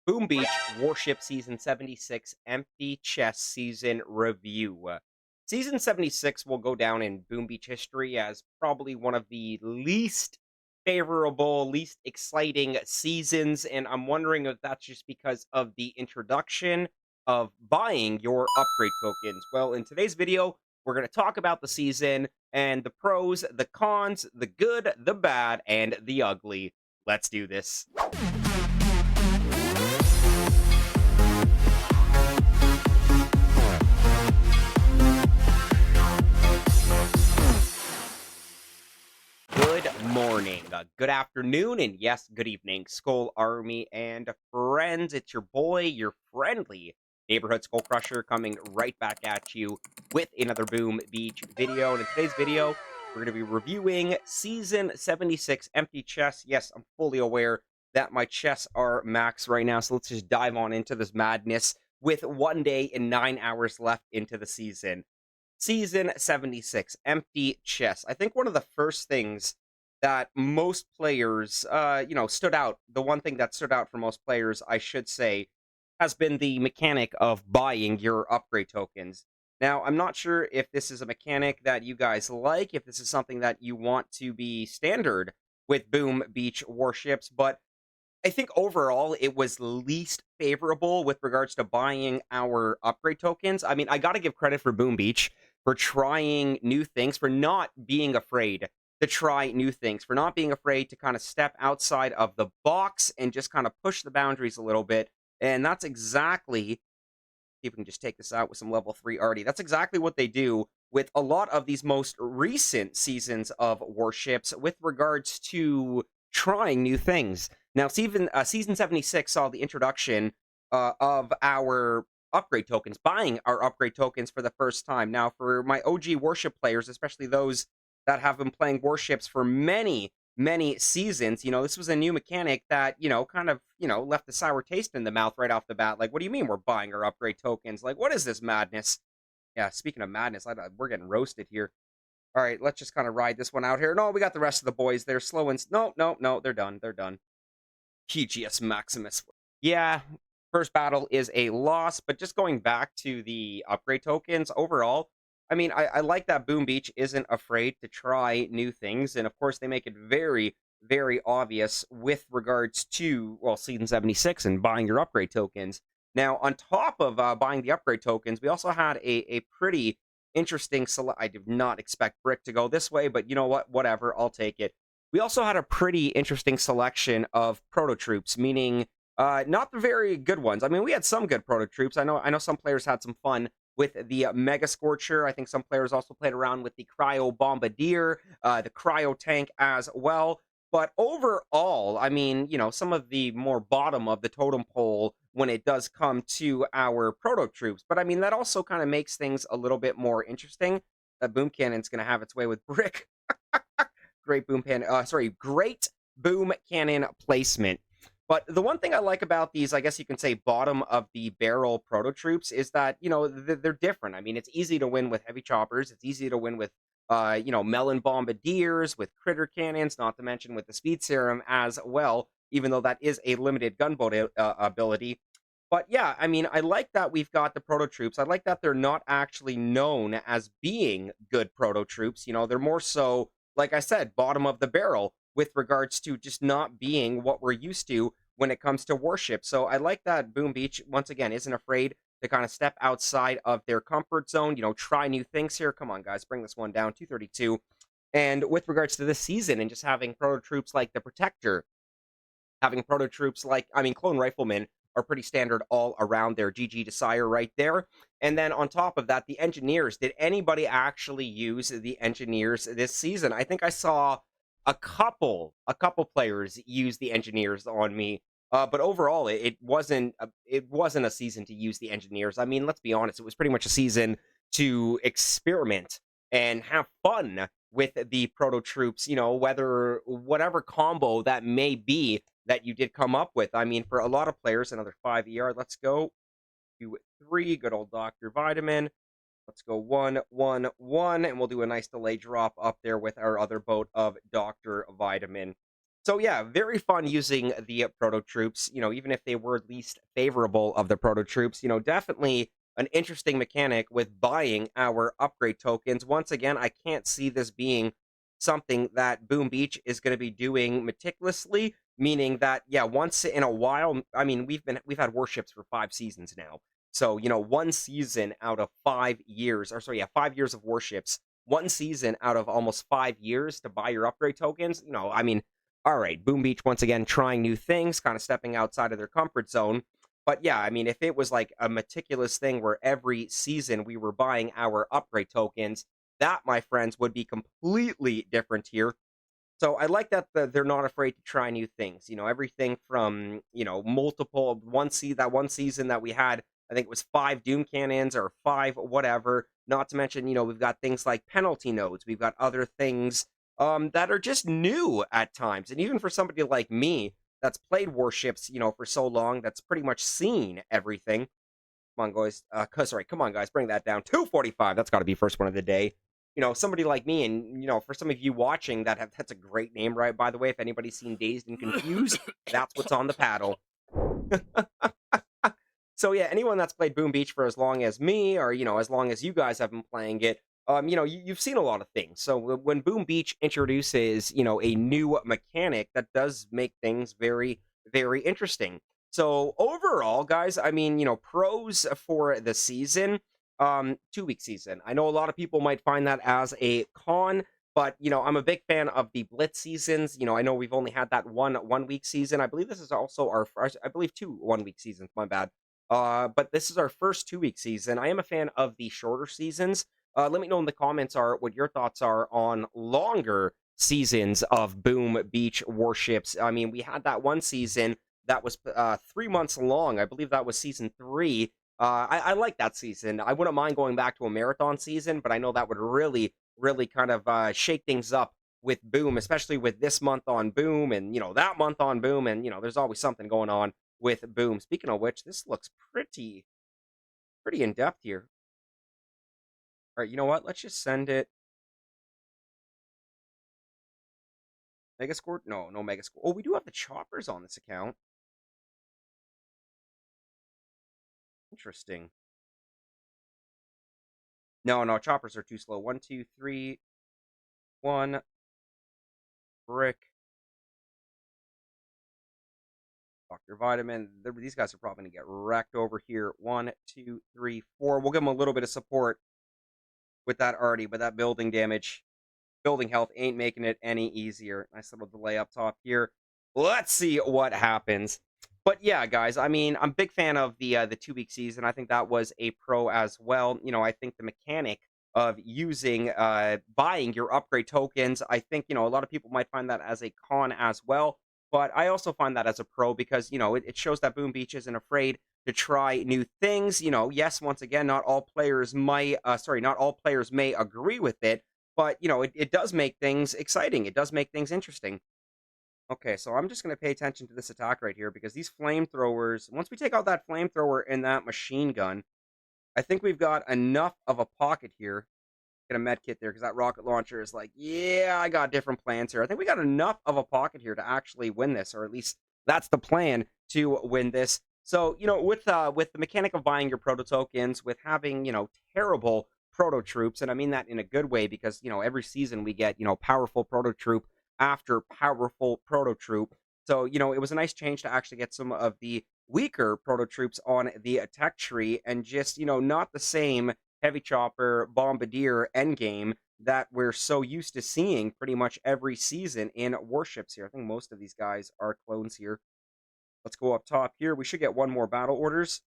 Boom Beach Warship Season 76 Empty Chest Season Review. Season 76 will go down in Boom Beach history as probably one of the least favorable, least exciting seasons, and I'm wondering if that's just because of the introduction of buying your upgrade tokens. Well, in today's video, we're going to talk about the season and the pros, the cons, the good, the bad, and the ugly. Let's do this. Good morning, good afternoon, and yes, good evening, Skull Army and friends. It's your boy, your friendly neighborhood SkullCrusher, coming right back at you with another Boom Beach video. And in today's video, we're going to be reviewing Season 76 Empty Chests. Yes, I'm fully aware that my chests are max right now, so let's just dive on into this madness with 1 day and 9 hours left into the season. Season 76, Empty Chest. I think one of the first things that most players, stood out, the one thing that stood out for most players, I should say, has been the mechanic of buying your upgrade tokens. Now, I'm not sure if this is a mechanic that you guys like, if this is something that you want to be standard with Boom Beach Warships, but I think overall it was least favorable with regards to buying our upgrade tokens. I mean, I got to give credit for Boom Beach for trying new things, for not being afraid to try new things, for not being afraid to kind of step outside of the box and just kind of push the boundaries a little bit. And that's exactly, see if we can just take this out with some level 3 already. That's exactly what they do with a lot of these most recent seasons of Warships with regards to trying new things. Now, season 76 saw the introduction of our upgrade tokens, buying our upgrade tokens for the first time. Now, for my OG Warship players, especially those that have been playing Warships for many seasons, this was a new mechanic that, kind of, left a sour taste in the mouth right off the bat. Like, what do you mean we're buying our upgrade tokens? Like, what is this madness? Yeah, speaking of madness, we're getting roasted here. All right, let's just kind of ride this one out here. No, we got the rest of the boys. They're slow and... No, they're done. They're done. PGS Maximus. Yeah, first battle is a loss, but just going back to the upgrade tokens overall, I mean, I like that Boom Beach isn't afraid to try new things, and of course they make it very obvious with regards to, well, Season 76 and buying your upgrade tokens. Now, on top of buying the upgrade tokens, we also had a pretty interesting select. I did not expect Brick to go this way, but you know what? Whatever, I'll take it. We also had a pretty interesting selection of Prototroops, meaning not the very good ones. I mean, we had some good Prototroops. I know some players had some fun with the Mega Scorcher. I think some players also played around with the Cryo Bombardier, the Cryo Tank as well. But overall, I mean, some of the more bottom of the totem pole when it does come to our Prototroops. But I mean, that also kind of makes things a little bit more interesting. That Boom Cannon's going to have its way with Brick. Great boom cannon placement. But the one thing I like about these, I guess you can say, bottom of the barrel Prototroops is that, they're different. I mean, it's easy to win with heavy choppers. It's easy to win with, melon bombardiers, with critter cannons, not to mention with the speed serum as well, even though that is a limited gunboat ability. But yeah, I mean, I like that we've got the Prototroops. I like that they're not actually known as being good Prototroops. They're more so, like I said, bottom of the barrel with regards to just not being what we're used to when it comes to warships. So I like that Boom Beach, once again, isn't afraid to kind of step outside of their comfort zone, try new things here. Come on, guys, bring this one down, 232. And with regards to this season and just having Prototroops like the Protector, having Prototroops like, I mean, Clone Riflemen are pretty standard all around there. GG to Sire right there. And then on top of that, the Engineers. Did anybody actually use the Engineers this season? I think I saw a couple players use the Engineers on me. But overall, it wasn't a season to use the Engineers. I mean, let's be honest, it was pretty much a season to experiment and have fun with the Prototroops, whatever combo that may be that you did come up with. I mean, for a lot of players, another 5 ER. Let's go. 2-3. Good old Dr. Vitamin. Let's go 1-1-1, and we'll do a nice delay drop up there with our other boat of Dr. Vitamin. So yeah, very fun using the proto troops. Even if they were least favorable of the proto troops, definitely an interesting mechanic with buying our upgrade tokens. Once again, I can't see this being something that Boom Beach is going to be doing meticulously. Meaning that, yeah, once in a while. I mean, we've had Warships for 5 seasons now. So one season out of 5 years, or sorry, yeah, 5 years of Warships. One season out of almost 5 years to buy your upgrade tokens. I mean, all right, Boom Beach once again trying new things, kind of stepping outside of their comfort zone. But yeah, I mean, if it was like a meticulous thing where every season we were buying our upgrade tokens, that, my friends, would be completely different here. So I like that they're not afraid to try new things. Everything from multiple that one season that we had. I think it was 5 Doom cannons or 5 whatever. Not to mention, we've got things like penalty nodes. We've got other things that are just new at times. And even for somebody like me that's played Warships, for so long, that's pretty much seen everything. Come on, guys. Sorry, come on, guys. Bring that down. 245. That's got to be first one of the day. Somebody like me, and for some of you watching that's a great name, right? By the way, if anybody's seen Dazed and Confused, that's what's on the paddle. So yeah, anyone that's played Boom Beach for as long as me, or as long as you guys have been playing it, you've seen a lot of things. So when Boom Beach introduces, a new mechanic, that does make things very, very interesting. So overall, guys, I mean, pros for the season, 2 week season. I know a lot of people might find that as a con, but I'm a big fan of the Blitz seasons. I know we've only had that one week season. I believe this is also our first, I believe 2 1 week seasons. My bad. But this is our first 2 week season. I am a fan of the shorter seasons. Let me know in the comments what your thoughts are on longer seasons of Boom Beach Warships. I mean, we had that one season that was 3 months long. I believe that was season 3. I like that season. I wouldn't mind going back to a marathon season, but I know that would really, really kind of shake things up with Boom, especially with this month on Boom and that month on Boom, and there's always something going on with Boom. Speaking of which, this looks pretty in depth here. All right, you know what? Let's just send it Mega Score. No, no Mega Score. Oh, we do have the choppers on this account. Interesting. No, no, choppers are too slow. 1, 2, 3, 1 brick. Dr. Vitamin. These guys are probably gonna get wrecked over here. 1, 2, 3, 4. We'll give them a little bit of support with that already, but that building damage. Building health ain't making it any easier. Nice little delay up top here. Let's see what happens. But yeah, guys, I mean, I'm a big fan of the 2 week season. I think that was a pro as well. I think the mechanic of using buying your upgrade tokens, I think, a lot of people might find that as a con as well. But I also find that as a pro because, it shows that Boom Beach isn't afraid to try new things. Yes, once again, not all players may agree with it, but, it does make things exciting. It does make things interesting. Okay, so I'm just going to pay attention to this attack right here because these flamethrowers, once we take out that flamethrower and that machine gun, I think we've got enough of a pocket here. Get a med kit there because that rocket launcher is like, yeah, I got different plans here. I think we got enough of a pocket here to actually win this, or at least that's the plan to win this. So, with the mechanic of buying your proto tokens, with having, terrible proto troops, and I mean that in a good way because, every season we get, powerful proto troop after powerful proto troop. So, it was a nice change to actually get some of the weaker proto troops on the attack tree and just, not the same heavy chopper bombardier endgame that we're so used to seeing pretty much every season in Warships here. I think most of these guys are clones here. Let's go up top here. We should get one more battle orders.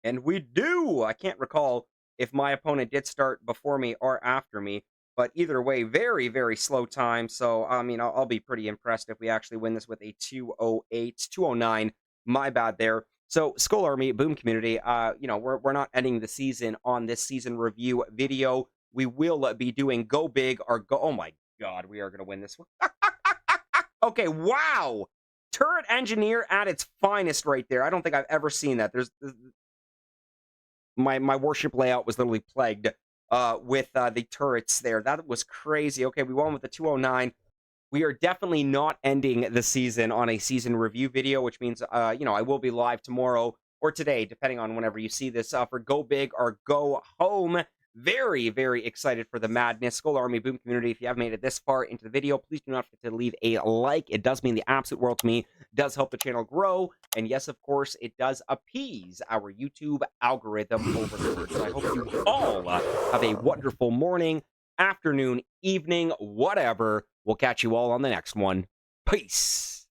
And we do! I can't recall if my opponent did start before me or after me. But either way, very, very slow time. So, I mean, I'll be pretty impressed if we actually win this with a 208, 209. My bad there. So, Skull Army, Boom Community, we're not ending the season on this season review video. We will be doing Go Big or Go... Oh my god, we are going to win this one. Okay, wow! Turret Engineer at its finest right there. I don't think I've ever seen that. There's my warship layout was literally plagued with the turrets there. That was crazy. Okay, we won with the 209. we are definitely not ending the season on a season review video, which means, I will be live tomorrow or today, depending on whenever you see this, for Go Big or Go Home. Very, very excited for the madness. Skull Army Boom community, if you have made it this far into the video, please do not forget to leave a like. It does mean the absolute world to me. It does help the channel grow. And yes, of course, it does appease our YouTube algorithm overlord. So I hope you all have a wonderful morning, afternoon, evening, whatever. We'll catch you all on the next one. Peace.